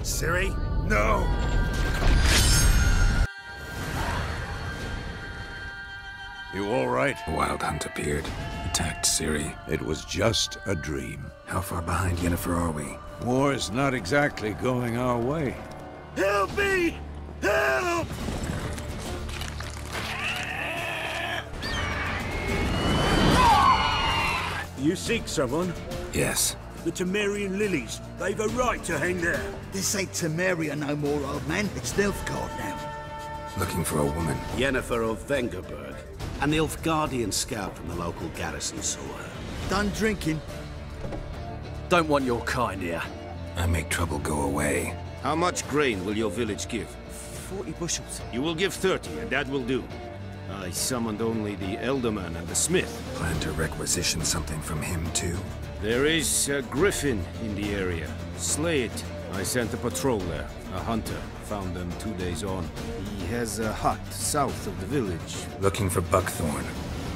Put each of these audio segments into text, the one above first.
Ciri? No! You all right? A wild hunt appeared. Attacked Ciri. It was just a dream. How far behind Yennefer are we? War's not exactly going our way. Help me! Help! You seek someone? Yes. The Temerian lilies. They've a right to hang there. This ain't Temeria no more, old man. It's Nilfgaard now. Looking for a woman. Yennefer of Vengerberg. An Nilfgaardian scout from the local garrison saw her. Done drinking. Don't want your kind here. I make trouble go away. How much grain will your village give? 40 bushels. You will give 30, and that will do. I summoned only the Elderman and the smith. Plan to requisition something from him, too? There is a griffin in the area. Slay it. I sent a patrol there. A hunter. Found them 2 days on. He has a hut south of the village. Looking for buckthorn.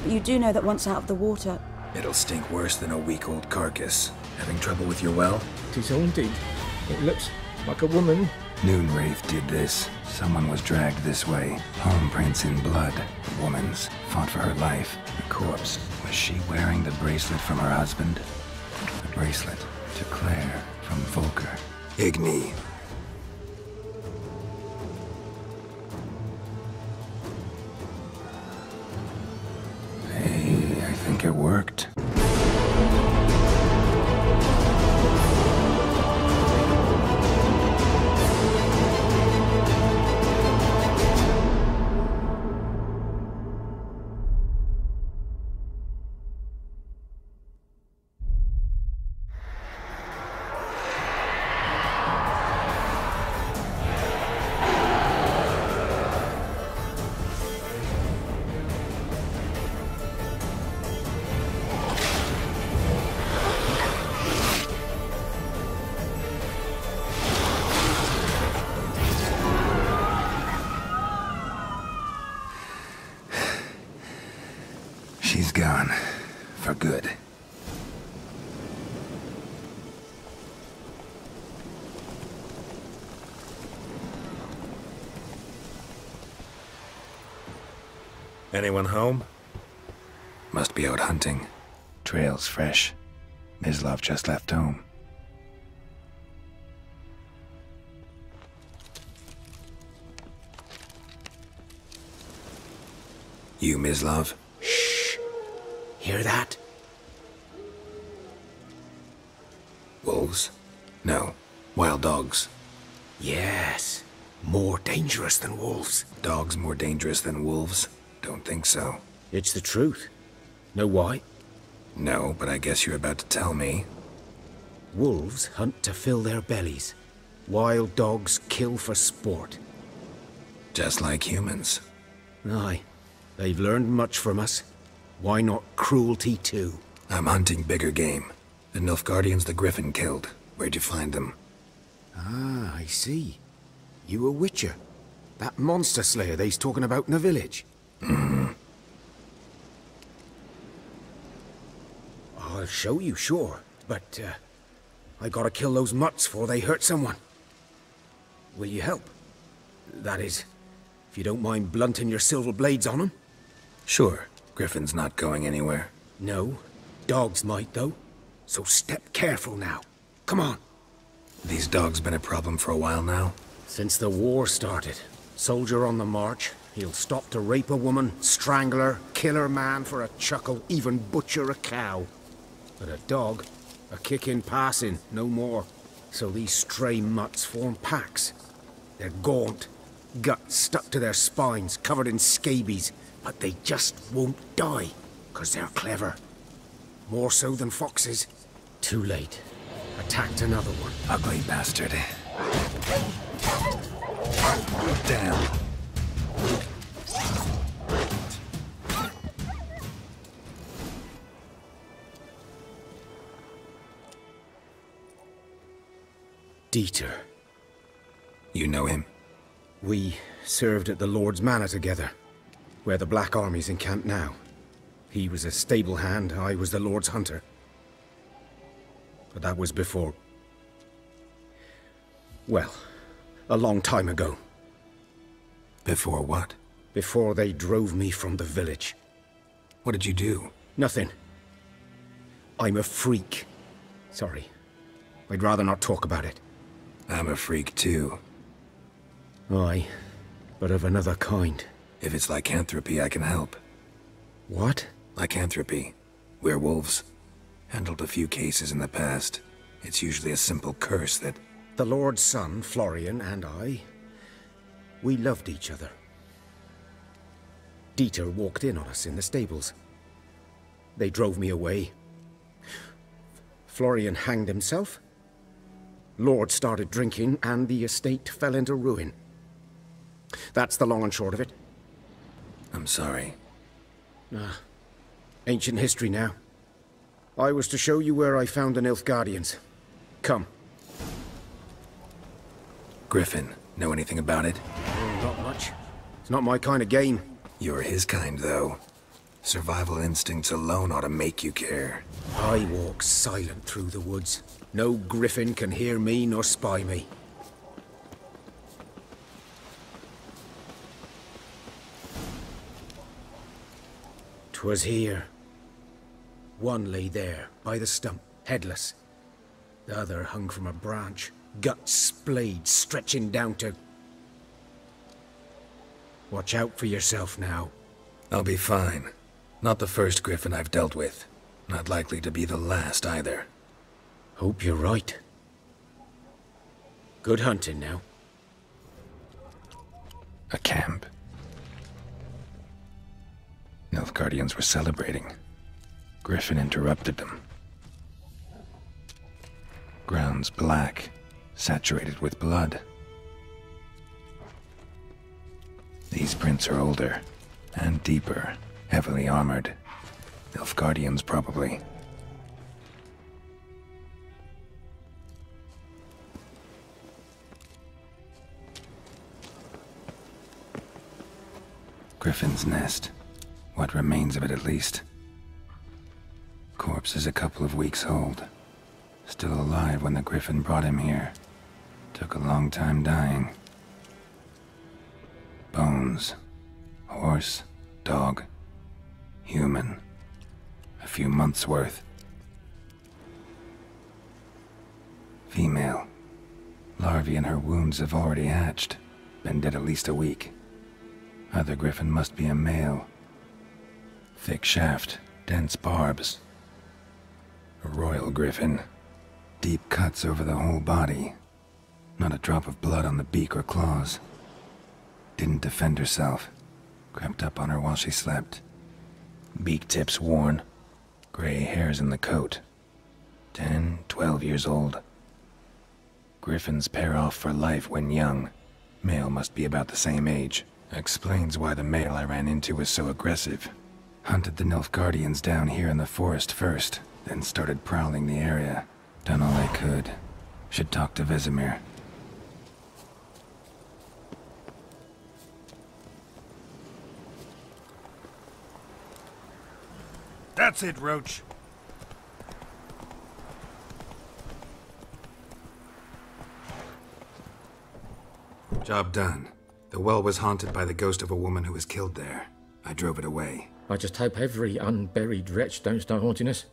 But you do know that once out of the water... It'll stink worse than a week-old carcass. Having trouble with your well? It is haunted. It looks like a woman. Noonwraith did this. Someone was dragged this way. Home prints in blood. A woman's. Fought for her life. A corpse. Was she wearing the bracelet from her husband? The bracelet to Claire from Volker. Igni. Hey, I think it worked. She's gone. For good. Anyone home? Must be out hunting. Trail's fresh. Mislav just left home. You, Mislav? Hear that? Wolves? No. Wild dogs. Yes. More dangerous than wolves. Dogs more dangerous than wolves? Don't think so. It's the truth. Know why? No, but I guess you're about to tell me. Wolves hunt to fill their bellies. Wild dogs kill for sport. Just like humans. Aye. They've learned much from us. Why not cruelty too? I'm hunting bigger game. The Nilfgaardians the Griffin killed. Where'd you find them? Ah, I see. You a witcher. That monster slayer they's talking about in the village. Mm-hmm. I'll show you, sure. But, I gotta kill those mutts before they hurt someone. Will you help? That is, if you don't mind blunting your silver blades on them. Sure. Griffin's not going anywhere. No. Dogs might, though. So step careful now. Come on. These dogs been a problem for a while now? Since the war started. Soldier on the march. He'll stop to rape a woman, strangle her, kill her man for a chuckle, even butcher a cow. But a dog, a kick in passing, no more. So these stray mutts form packs. They're gaunt, guts stuck to their spines, covered in scabies, but they just won't die, 'cause they're clever. More so than foxes. Too late. Attacked another one. Ugly bastard. Damn. Dieter. You know him? We served at the Lord's Manor together, where the Black Army's encamped now. He was a stable hand, I was the Lord's hunter. But that was before. Well, a long time ago. Before what? Before they drove me from the village. What did you do? Nothing. I'm a freak. Sorry. I'd rather not talk about it. I'm a freak too. Aye, but of another kind. If it's lycanthropy, I can help. What? Lycanthropy. Werewolves. Handled a few cases in the past. It's usually a simple curse that... The Lord's son, Florian, and I... we loved each other. Dieter walked in on us in the stables. They drove me away. Florian hanged himself. Lord started drinking, and the estate fell into ruin. That's the long and short of it. I'm sorry. Ancient history now. I was to show you where I found the Nilfgaardians. Come. Griffin, know anything about it? Oh, not much. It's not my kind of game. You're his kind, though. Survival instincts alone ought to make you care. I walk silent through the woods. No griffin can hear me nor spy me. 'Twas here. One lay there, by the stump, headless. The other hung from a branch, guts splayed, stretching down to... Watch out for yourself now. I'll be fine. Not the first griffin I've dealt with. Not likely to be the last, either. Hope you're right. Good hunting now. A camp. Nilfgaardians were celebrating. Griffin interrupted them. Ground's black, saturated with blood. These prints are older, and deeper, heavily armored. Nilfgaardians, probably. Griffin's nest. What remains of it, at least. Corpse is a couple of weeks old. Still alive when the griffin brought him here. Took a long time dying. Bones. Horse, dog, human. A few months' worth. Female. Larvae in her wounds have already hatched. Been dead at least a week. Other griffin must be a male. Thick shaft, dense barbs. A royal griffin. Deep cuts over the whole body. Not a drop of blood on the beak or claws. Didn't defend herself. Crept up on her while she slept. Beak tips worn. Gray hairs in the coat. 10, 12 years old. Griffins pair off for life when young. Male must be about the same age. Explains why the male I ran into was so aggressive. Hunted the Nilfgaardians down here in the forest first, then started prowling the area. Done all I could. Should talk to Vesemir. That's it, Roach. Job done. The well was haunted by the ghost of a woman who was killed there. I drove it away. I just hope every unburied wretch don't start haunting us.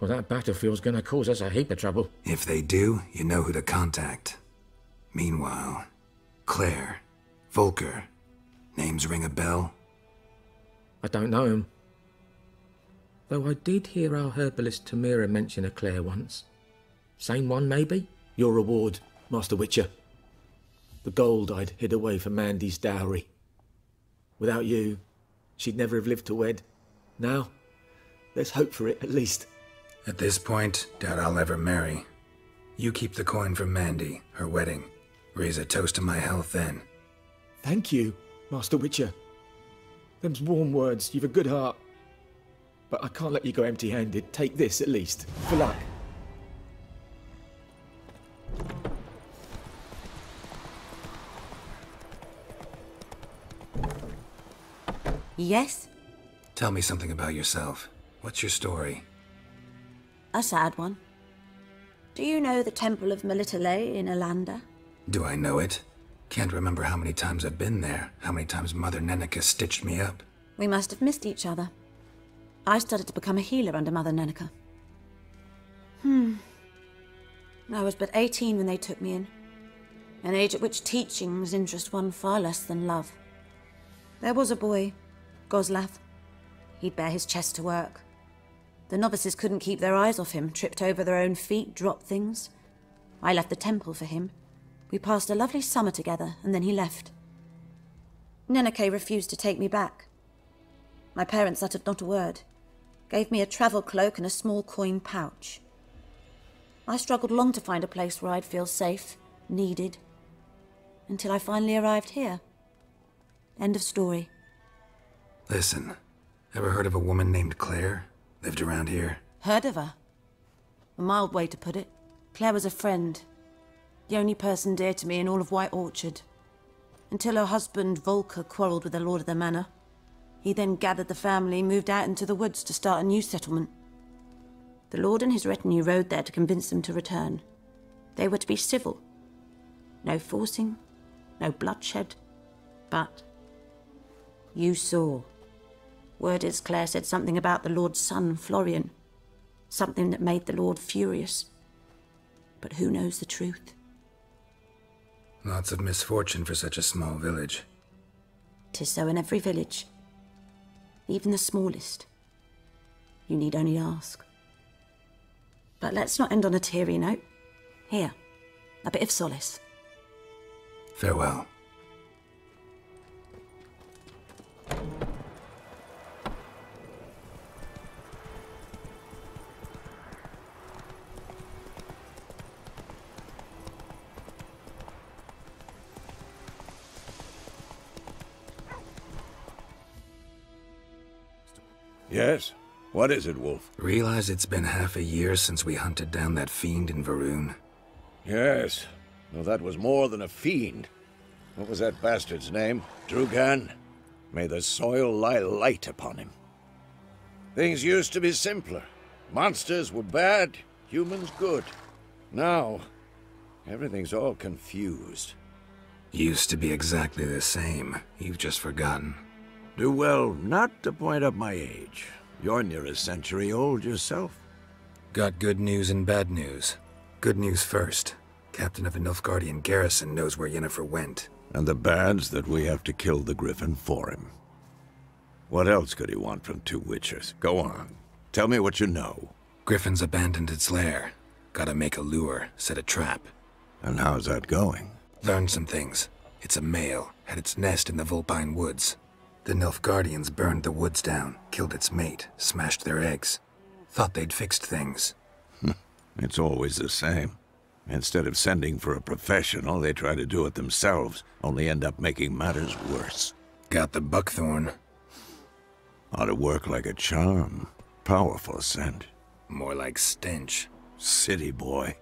Or that battlefield's gonna cause us a heap of trouble. If they do, you know who to contact. Meanwhile, Claire, Volker, names ring a bell? I don't know him. Though I did hear our herbalist Tamira mention a Claire once. Same one, maybe? Your reward, Master Witcher. The gold I'd hid away for Mandy's dowry. Without you, she'd never have lived to wed. Now, there's hope for it, at least. At this point, doubt I'll ever marry. You keep the coin from Mandy, her wedding. Raise a toast to my health then. Thank you, Master Witcher. Them's warm words, you've a good heart. But I can't let you go empty-handed. Take this, at least, for luck. Yes? Tell me something about yourself. What's your story? A sad one. Do you know the Temple of Melitele in Alanda? Do I know it? Can't remember how many times I've been there, how many times Mother Neneka stitched me up. We must have missed each other. I started to become a healer under Mother Neneka. I was but 18 when they took me in. An age at which teachings interest one far less than love. There was a boy, Goslav. He'd bare his chest to work. The novices couldn't keep their eyes off him, tripped over their own feet, dropped things. I left the temple for him. We passed a lovely summer together, and then he left. Neneke refused to take me back. My parents uttered not a word, gave me a travel cloak and a small coin pouch. I struggled long to find a place where I'd feel safe, needed, until I finally arrived here. End of story. Listen, ever heard of a woman named Claire? Lived around here? Heard of her? A mild way to put it. Claire was a friend. The only person dear to me in all of White Orchard. Until her husband, Volker, quarreled with the lord of the manor. He then gathered the family, moved out into the woods to start a new settlement. The lord and his retinue rode there to convince them to return. They were to be civil. No forcing, no bloodshed. But you saw. Word is Claire said something about the lord's son, Florian. Something that made the lord furious. But who knows the truth? Lots of misfortune for such a small village. 'Tis so in every village. Even the smallest. You need only ask. But let's not end on a teary note. Here, a bit of solace. Farewell. Yes? What is it, Wolf? Realize it's been half a year since we hunted down that fiend in Varun? Yes. No, that was more than a fiend. What was that bastard's name? Drugan? May the soil lie light upon him. Things used to be simpler. Monsters were bad, humans good. Now, everything's all confused. Used to be exactly the same. You've just forgotten. Do well not to point up my age. You're near a century old yourself. Got good news and bad news. Good news first. Captain of the Nilfgaardian garrison knows where Yennefer went. And the bad's that we have to kill the Griffin for him. What else could he want from two witchers? Go on. Tell me what you know. Griffin's abandoned its lair. Gotta make a lure, set a trap. And how's that going? Learned some things. It's a male, had its nest in the Vulpine Woods. The Nilfgaardians burned the woods down, killed its mate, smashed their eggs. Thought they'd fixed things. It's always the same. Instead of sending for a professional, they try to do it themselves, only end up making matters worse. Got the buckthorn. Ought to work like a charm. Powerful scent. More like stench. City boy.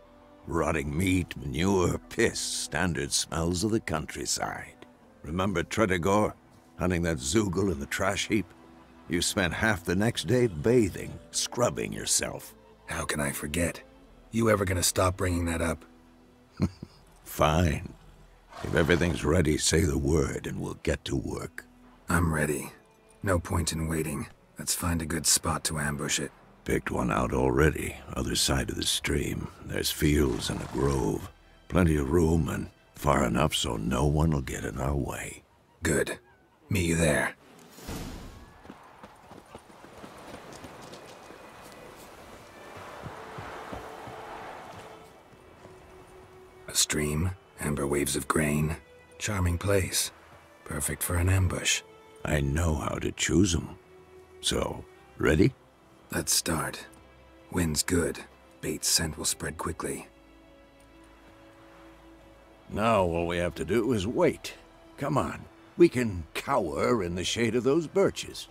Rotting meat, manure, piss, standard smells of the countryside. Remember Tredegor? Hunting that Zoogle in the trash heap? You spent half the next day bathing, scrubbing yourself. How can I forget? You ever gonna stop bringing that up? Fine. If everything's ready, say the word and we'll get to work. I'm ready. No point in waiting. Let's find a good spot to ambush it. Picked one out already, other side of the stream. There's fields and a grove. Plenty of room and far enough so no one will get in our way. Good. Meet you there. A stream, amber waves of grain. Charming place. Perfect for an ambush. I know how to choose 'em. So, ready? Let's start. Wind's good. Bait's scent will spread quickly. Now all we have to do is wait. Come on. We can cower in the shade of those birches.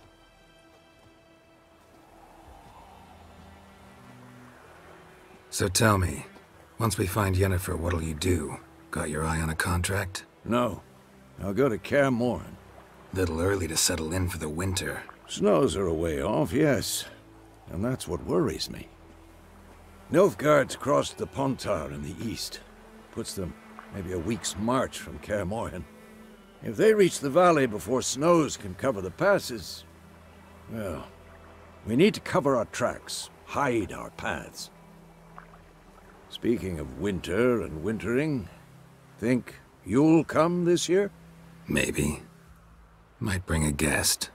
So tell me, once we find Yennefer, what'll you do? Got your eye on a contract? No. I'll go to Kaer Morhen. Little early to settle in for the winter. Snows are a way off, yes. And that's what worries me. Nilfgaard's crossed the Pontar in the east. Puts them maybe a week's march from Kaer Morhen. If they reach the valley before snows can cover the passes, well, we need to cover our tracks, hide our paths. Speaking of winter and wintering, think you'll come this year? Maybe. Might bring a guest.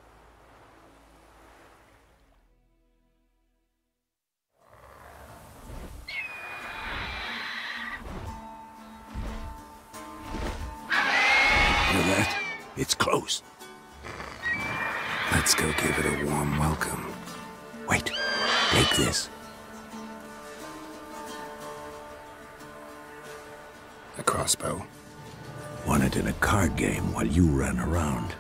Hear that? It's close. Let's go give it a warm welcome. Wait, take this. A crossbow. Won it in a card game while you ran around.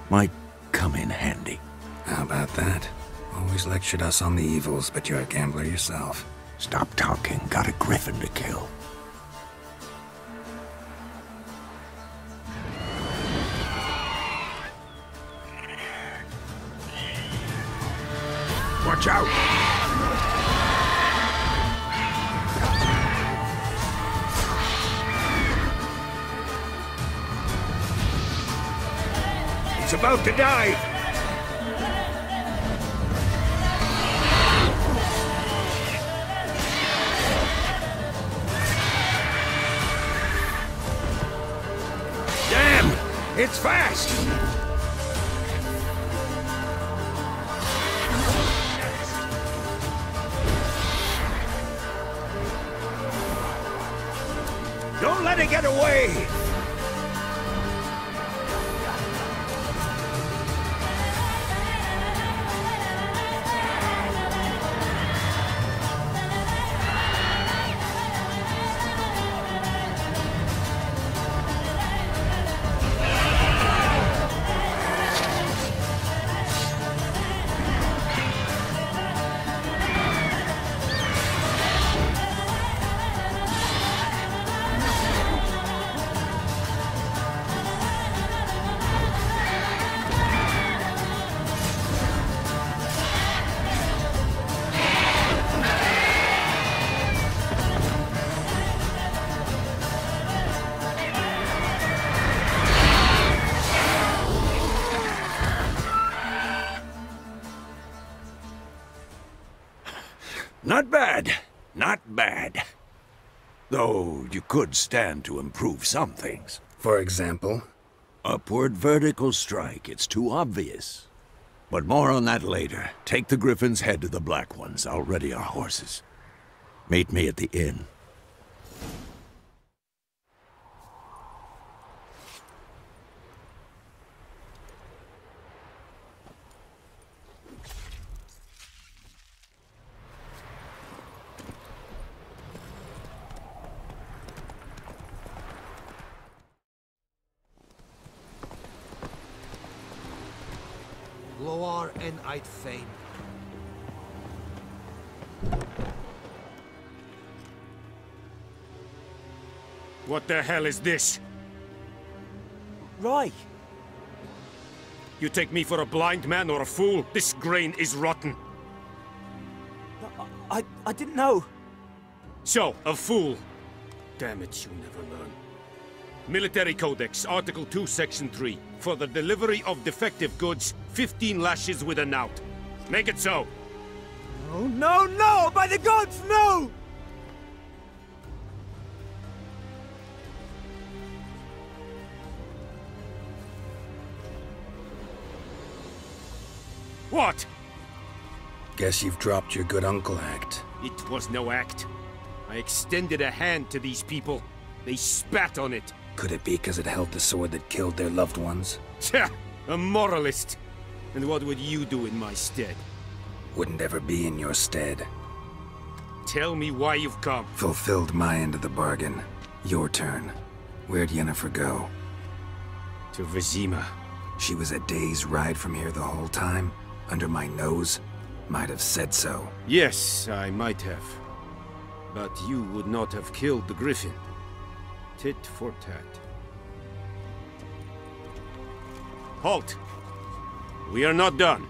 Might come in handy. How about that? Always lectured us on the evils, but you're a gambler yourself. Stop talking. Got a griffin to kill. Watch out! It's about to dive! Damn! It's fast! Don't let it get away! Not bad. Not bad. Though you could stand to improve some things. For example? Upward vertical strike. It's too obvious. But more on that later. Take the Griffin's head to the Black Ones. I'll ready our horses. Meet me at the inn. Loar en uit fame. What the hell is this? Right. You take me for a blind man or a fool? This grain is rotten. I didn't know. So, a fool. Damn it, you never learn. Military Codex, Article 2, Section 3. For the delivery of defective goods, 15 lashes with a knout. Make it so. Oh, no, no! By the gods, no! What? Guess you've dropped your good uncle act. It was no act. I extended a hand to these people. They spat on it. Could it be because it held the sword that killed their loved ones? Tja, a moralist. And what would you do in my stead? Wouldn't ever be in your stead. Tell me why you've come. Fulfilled my end of the bargain. Your turn. Where'd Yennefer go? To Vizima. She was a day's ride from here the whole time? Under my nose? Might have said so. Yes, I might have. But you would not have killed the Griffin. Tit for tat. Halt! We are not done.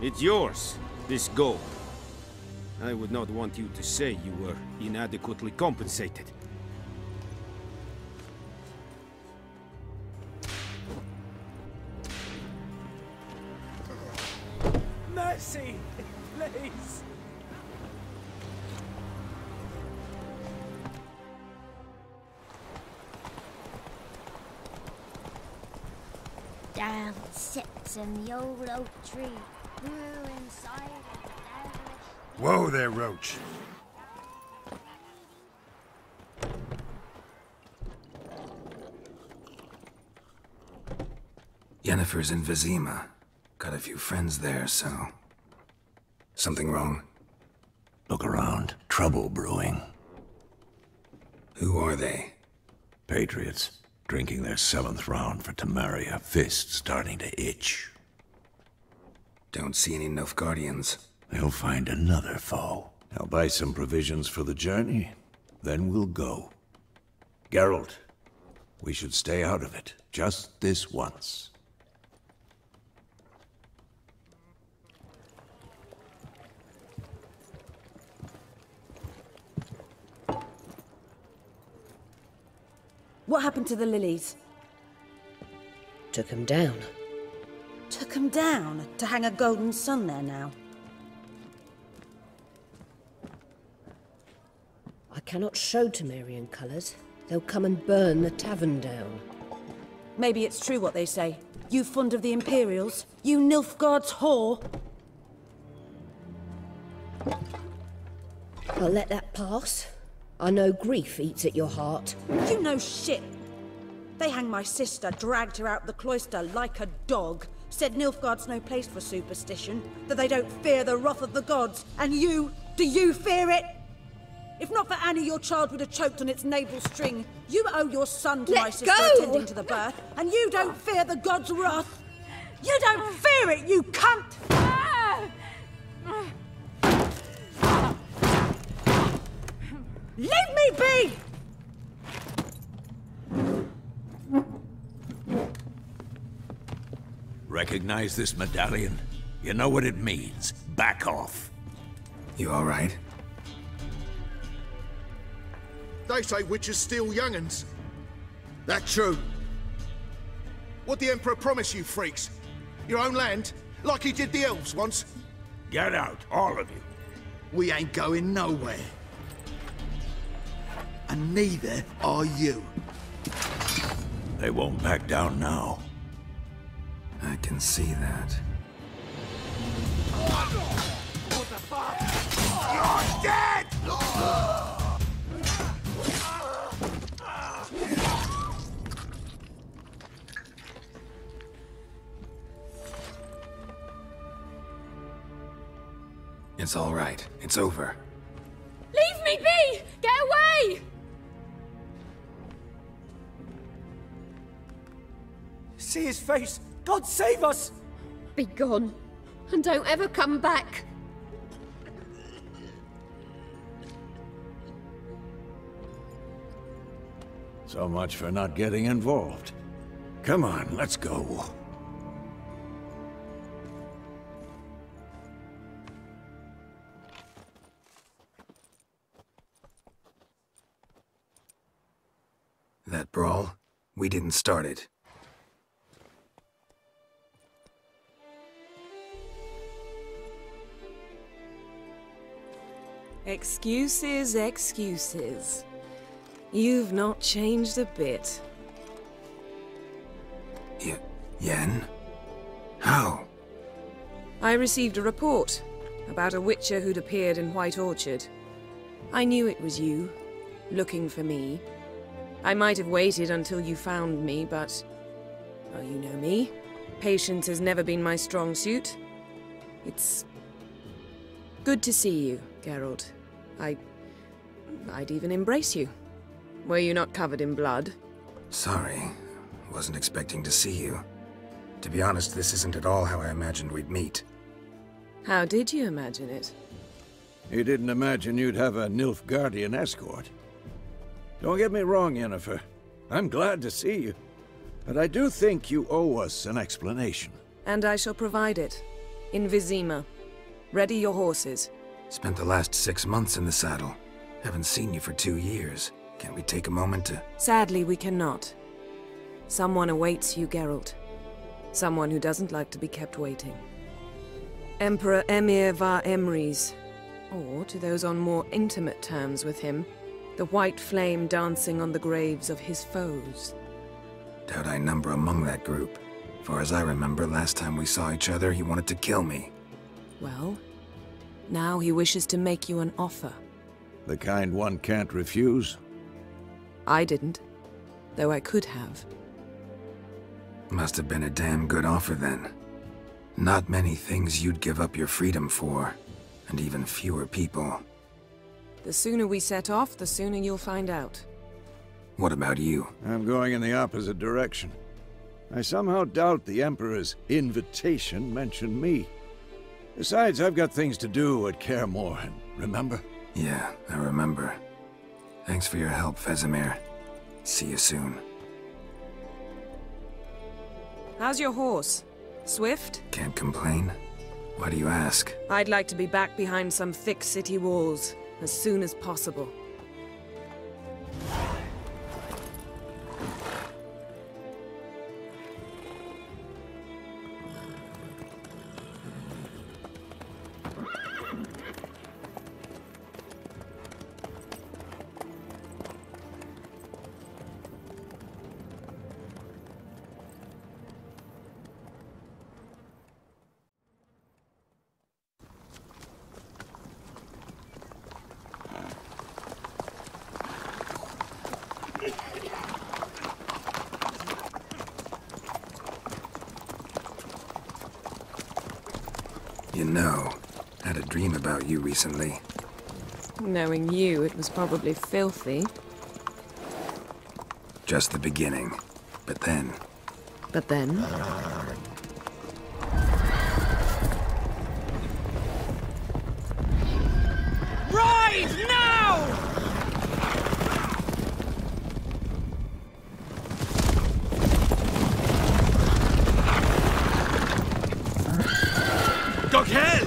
It's yours, this gold. I would not want you to say you were inadequately compensated. mercy! Please! Down sits in the old oak tree, grew inside of the devilish... Whoa there, Roach. Yennefer's in Vizima. Got a few friends there, so... Something wrong? Look around. Trouble brewing. Who are they? Patriots. Drinking their 7th round for Temeria. Fist starting to itch. Don't see any Nilfgaardians. They'll find another foe. I'll buy some provisions for the journey. Then we'll go. Geralt, we should stay out of it. Just this once. What happened to the lilies? Took him down. Took 'em down to hang a golden sun there now. I cannot show Temerian colours. They'll come and burn the tavern down. Maybe it's true what they say. You fond of the Imperials? You Nilfgaard's whore? I'll let that pass. I know grief eats at your heart. You know shit. They hanged my sister, dragged her out the cloister like a dog. Said Nilfgaard's no place for superstition, that they don't fear the wrath of the gods. And you, do you fear it? If not for Annie, your child would have choked on its navel string. You owe your son to my sister attending to the birth, and you don't fear the gods' wrath. You don't fear it, you cunt! Leave me be! Recognize this medallion? You know what it means. Back off. You all right? They say witches steal young'uns. That true? What the Emperor promise you, freaks? Your own land? Like he did the elves once? Get out, all of you. We ain't going nowhere. And neither are you. They won't back down now. I can see that. What the fuck? You're dead! It's all right. It's over. Leave me be! Get away! See his face! God save us! Be gone, and don't ever come back. So much for not getting involved. Come on, let's go. That brawl, we didn't start it. Excuses, excuses. You've not changed a bit. Yen? How? I received a report about a witcher who'd appeared in White Orchard. I knew it was you, looking for me. I might have waited until you found me, but... well, you know me. Patience has never been my strong suit. It's... good to see you, Geralt. I'd even embrace you. Were you not covered in blood? Sorry. Wasn't expecting to see you. To be honest, this isn't at all how I imagined we'd meet. How did you imagine it? You didn't imagine you'd have a Nilfgaardian escort. Don't get me wrong, Yennefer. I'm glad to see you. But I do think you owe us an explanation. And I shall provide it. In Vizima. Ready your horses. Spent the last 6 months in the saddle. Haven't seen you for 2 years. Can't we take a moment to... Sadly, we cannot. Someone awaits you, Geralt. Someone who doesn't like to be kept waiting. Emperor Emir var Emrys, or to those on more intimate terms with him, the white flame dancing on the graves of his foes. Doubt I number among that group. Far as I remember, last time we saw each other, he wanted to kill me. Well, now he wishes to make you an offer. The kind one can't refuse? I didn't, though I could have. Must have been a damn good offer then. Not many things you'd give up your freedom for, and even fewer people. The sooner we set off, the sooner you'll find out. What about you? I'm going in the opposite direction. I somehow doubt the Emperor's invitation mentioned me. Besides, I've got things to do at Kaer Morhen, remember? Yeah, I remember. Thanks for your help, Vesemir. See you soon. How's your horse? Swift? Can't complain. Why do you ask? I'd like to be back behind some thick city walls as soon as possible. You know, I had a dream about you recently. Knowing you, it was probably filthy. Just the beginning. But then... But then? Ride now! Dog hell!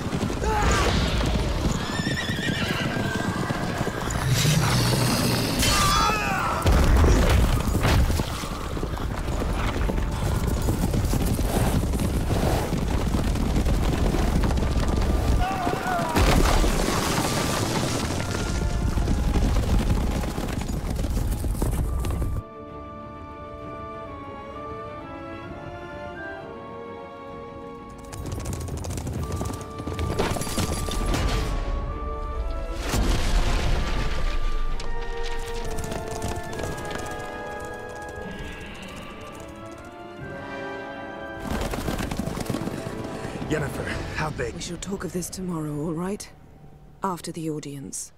Yennefer, how big? We shall talk of this tomorrow, all right? After the audience.